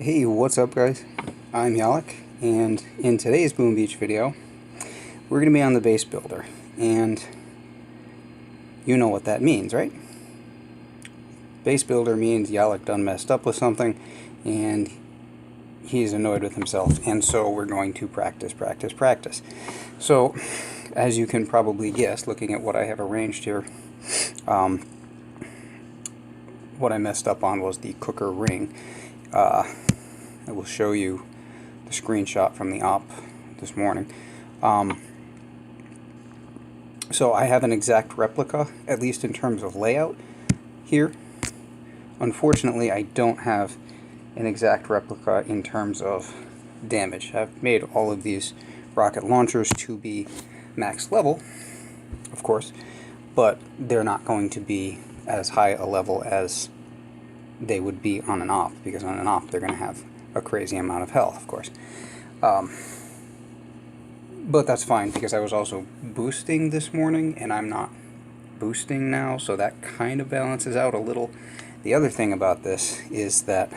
Hey, what's up guys? I'm Yalek, and in today's Boom Beach video, we're going to be on the base builder, and you know what that means, right? Base builder means Yalek done messed up with something, and he's annoyed with himself, and so we're going to practice. So, as you can probably guess, looking at what I have arranged here, what I messed up on was the cooker ring. I will show you the screenshot from the op this morning. So I have an exact replica, at least in terms of layout, here. Unfortunately, I don't have an exact replica in terms of damage. I've made all of these rocket launchers to be max level, of course, but they're not going to be as high a level as they would be on an op, because on an op they're going to have a crazy amount of health, of course. But that's fine, because I was also boosting this morning, and I'm not boosting now, so that kind of balances out a little. The other thing about this is that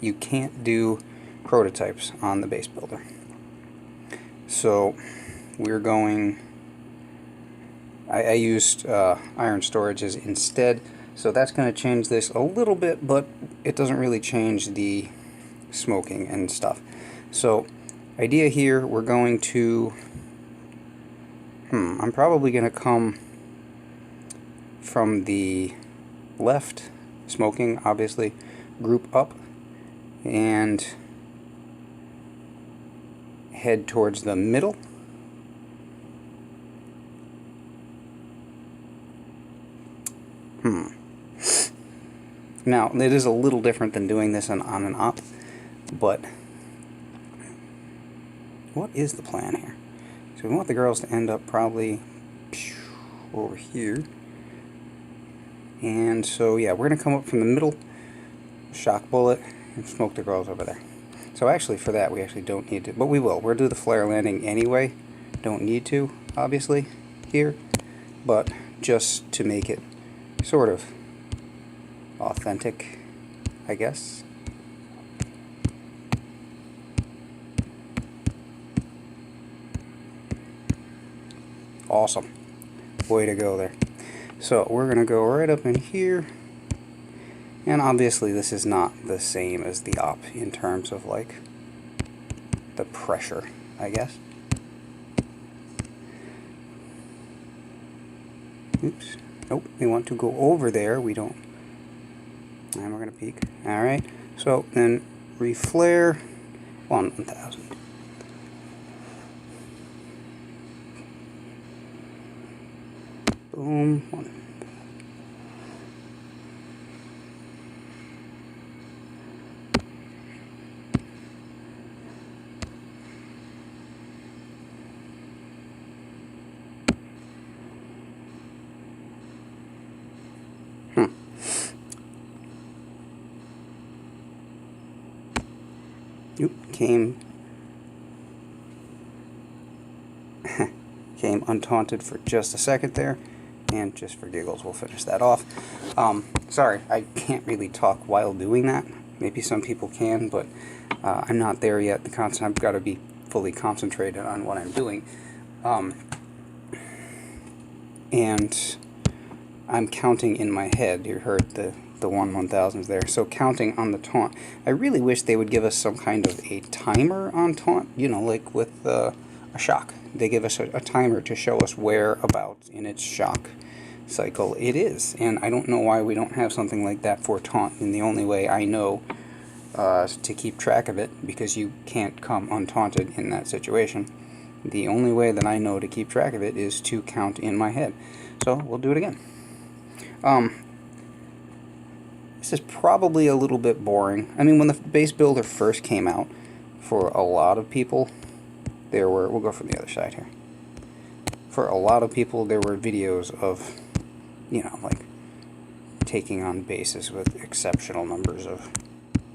you can't do prototypes on the base builder. So we're going... I used iron storages instead, so that's going to change this a little bit, but it doesn't really change the smoking and stuff. So, idea here, we're going to... I'm probably going to come from the left, smoking, obviously, group up, and head towards the middle. Now, it is a little different than doing this on an op, but what is the plan here? So we want the girls to end up probably over here. And so, yeah, we're going to come up from the middle, shock bullet, and smoke the girls over there. So actually, for that, we actually don't need to, but we will. We'll do the flare landing anyway. Don't need to, obviously, here, but just to make it sort of authentic, I guess. Awesome. Way to go there. So we're going to go right up in here, and obviously this is not the same as the op in terms of like the pressure, I guess. Oops. Nope, we want to go over there. We don't. And we're going to peek. Alright, so then reflare 1000. Boom. 1. Came untaunted for just a second there, and just for giggles we'll finish that off. Sorry, I can't really talk while doing that. Maybe some people can, but I'm not there yet. I've got to be fully concentrated on what I'm doing. And I'm counting in my head. You heard the 1/1000s there. So counting on the taunt. I really wish they would give us some kind of a timer on taunt, you know, like with a shock. They give us a timer to show us whereabouts in its shock cycle it is. And I don't know why we don't have something like that for taunt. And the only way I know to keep track of it, because you can't come untaunted in that situation, the only way that I know to keep track of it is to count in my head. So we'll do it again. This is probably a little bit boring. I mean, when the base builder first came out, for a lot of people, there were... We'll go from the other side here. For a lot of people, there were videos of, you know, like, taking on bases with exceptional numbers of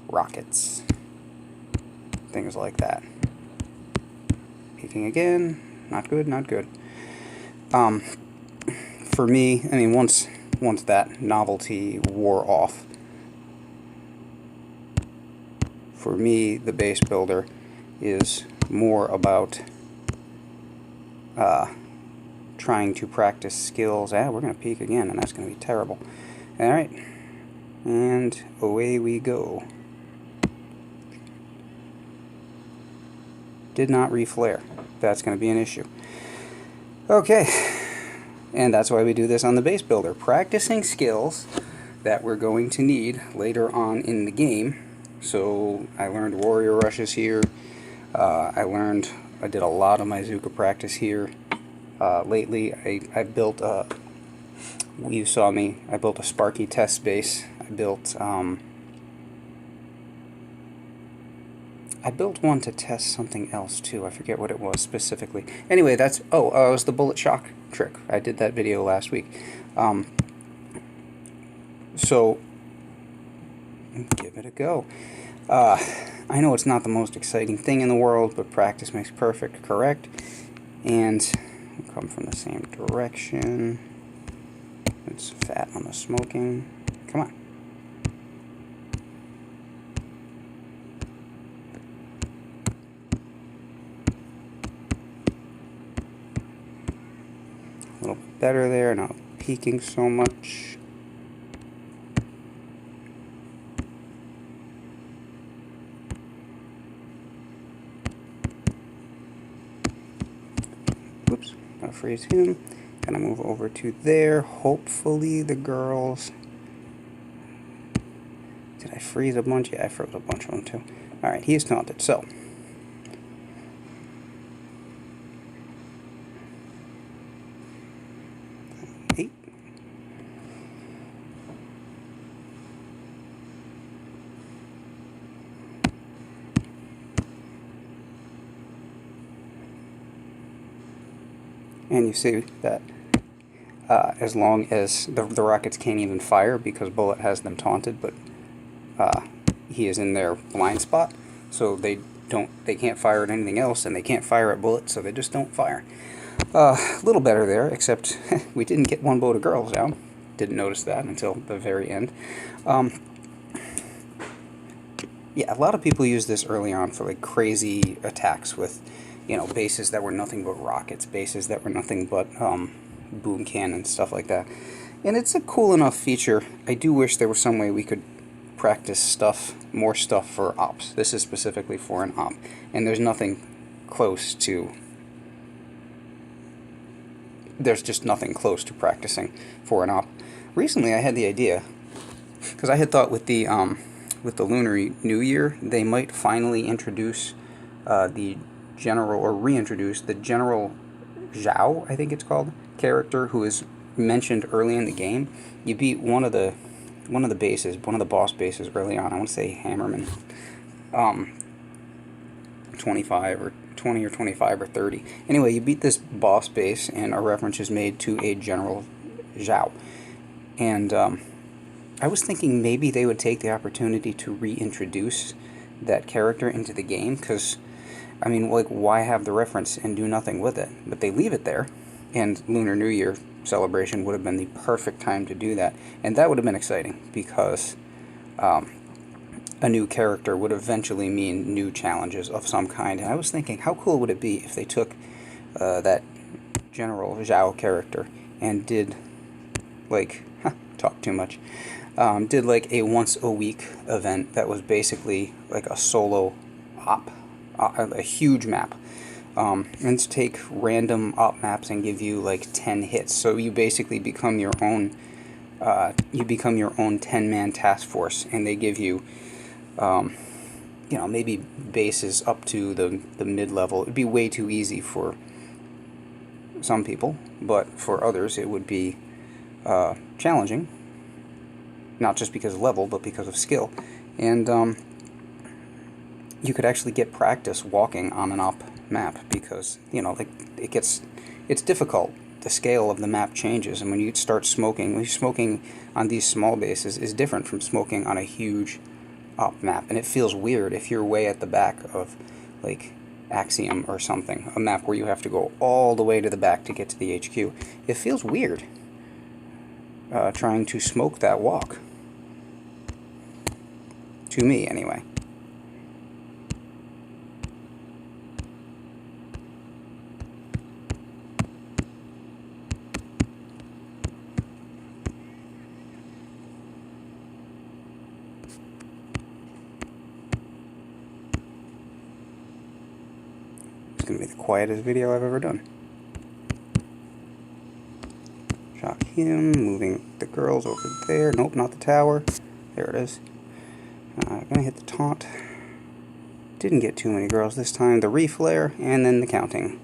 rockets. Things like that. Peeking again. Not good, not good. For me, I mean, once that novelty wore off, for me, the base builder is more about trying to practice skills. We're going to peek again, and that's going to be terrible. Alright, and away we go. Did not reflare. That's going to be an issue. Okay, and that's why we do this on the base builder. Practicing skills that we're going to need later on in the game. So I learned warrior rushes here. I did a lot of my Zuka practice here. Lately, I built a, you saw me, I built a Sparky test base. I built one to test something else too. I forget what it was specifically. Anyway, that's, it was the bullet shock trick. I did that video last week. So, give it a go. I know it's not the most exciting thing in the world, but practice makes perfect, correct? And we'll come from the same direction. It's fat on the smoking. Come on. A little bit better there, not peeking so much. Oops, gotta freeze him. Gonna move over to there. Hopefully the girls... Did I freeze a bunch? Yeah, I froze a bunch of them too. Alright, he is taunted, so... And you see that as long as the rockets can't even fire because Bullet has them taunted, but he is in their blind spot, so they can't fire at anything else, and they can't fire at Bullet, so they just don't fire. A little better there, except we didn't get one boat of girls down. Didn't notice that until the very end. Yeah, a lot of people use this early on for like crazy attacks with, you know, bases that were nothing but rockets, bases that were nothing but boom cannons, stuff like that. And it's a cool enough feature. I do wish there was some way we could practice more stuff for ops. This is specifically for an op, and there's nothing close to. There's just nothing close to practicing for an op. Recently, I had the idea, because I had thought with the Lunar New Year, they might finally introduce the general, or reintroduce the General Zhao, I think it's called, character who is mentioned early in the game. You beat one of the bases, one of the boss bases early on. I want to say Hammerman, 25 or 20 or 25 or 30. Anyway, you beat this boss base, and a reference is made to a General Zhao. And I was thinking maybe they would take the opportunity to reintroduce that character into the game, because I mean, like, why have the reference and do nothing with it? But they leave it there, and Lunar New Year celebration would have been the perfect time to do that. And that would have been exciting, because a new character would eventually mean new challenges of some kind. And I was thinking, how cool would it be if they took that General Zhao character and did, like, talk too much, did like a once-a-week event that was basically like a solo op. A huge map, and to take random op maps and give you like 10 hits, so you basically become your own 10-man task force, and they give you you know, maybe bases up to the mid-level. It'd be way too easy for some people, but for others it would be challenging, not just because of level, but because of skill. And you could actually get practice walking on an op map, because, you know, like, it's difficult. The scale of the map changes, and when you start smoking, smoking on these small bases is different from smoking on a huge op map, and it feels weird if you're way at the back of, like, Axiom or something, a map where you have to go all the way to the back to get to the HQ. It feels weird trying to smoke that walk. To me, anyway. going to be the quietest video I've ever done. Shock him, moving the girls over there. Nope, not the tower. There it is. Gonna hit the taunt. Didn't get too many girls this time. The reflare, and then the counting.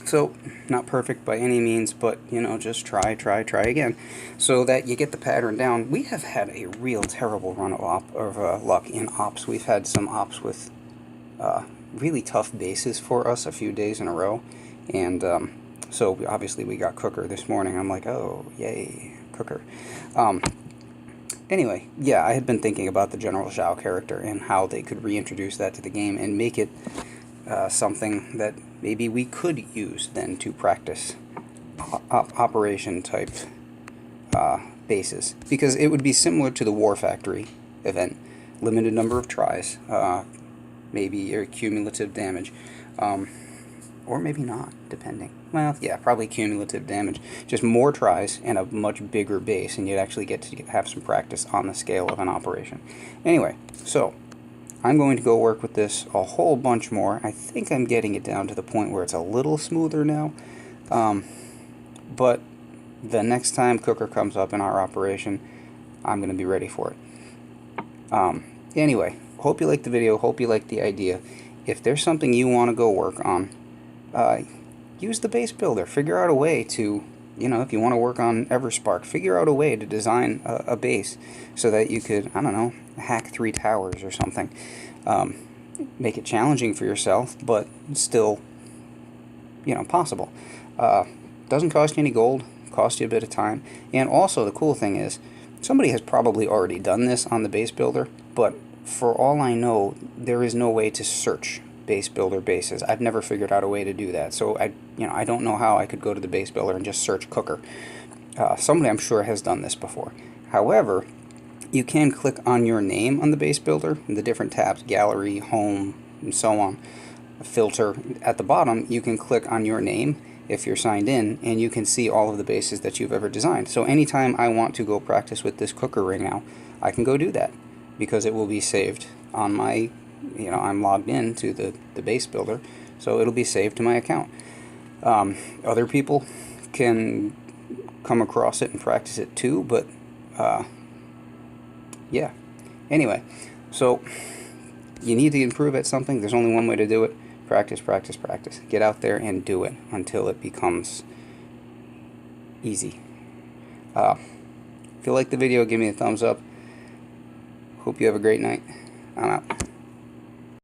So, not perfect by any means, but, you know, just try again, so that you get the pattern down. We have had a real terrible run of luck in ops. We've had some ops with really tough bases for us a few days in a row, and so obviously we got Cooker this morning. I'm like, oh, yay, Cooker. Anyway, yeah, I had been thinking about the General Zhao character and how they could reintroduce that to the game and make it something that maybe we could use then to practice operation type bases, because it would be similar to the War Factory event. Limited number of tries, maybe your cumulative damage, or maybe not, depending. Well, yeah, probably cumulative damage. Just more tries and a much bigger base, and you'd actually get to have some practice on the scale of an operation. Anyway, so I'm going to go work with this a whole bunch more. I think I'm getting it down to the point where it's a little smoother now. But the next time Cooker comes up in our operation, I'm going to be ready for it. Anyway, hope you liked the video. Hope you liked the idea. If there's something you want to go work on, use the base builder. Figure out a way to, you know, if you want to work on Everspark, figure out a way to design a base so that you could, I don't know, hack 3 towers or something. Make it challenging for yourself, but still, you know, possible. Doesn't cost you any gold, costs you a bit of time. And also the cool thing is, somebody has probably already done this on the base builder, but for all I know, there is no way to search base builder bases. I've never figured out a way to do that, so I don't know how I could go to the base builder and just search Cooker. Somebody I'm sure has done this before. However, you can click on your name on the base builder in the different tabs, gallery, home, and so on. A filter at the bottom, you can click on your name if you're signed in, and you can see all of the bases that you've ever designed. So anytime I want to go practice with this Cooker ring now, I can go do that, because it will be saved on my, you know, I'm logged in to the base builder, so it'll be saved to my account. Other people can come across it and practice it too, but yeah. Anyway, so you need to improve at something. There's only one way to do it. Practice, practice, practice. Get out there and do it until it becomes easy. If you like the video, give me a thumbs up. Hope you have a great night. I'm out.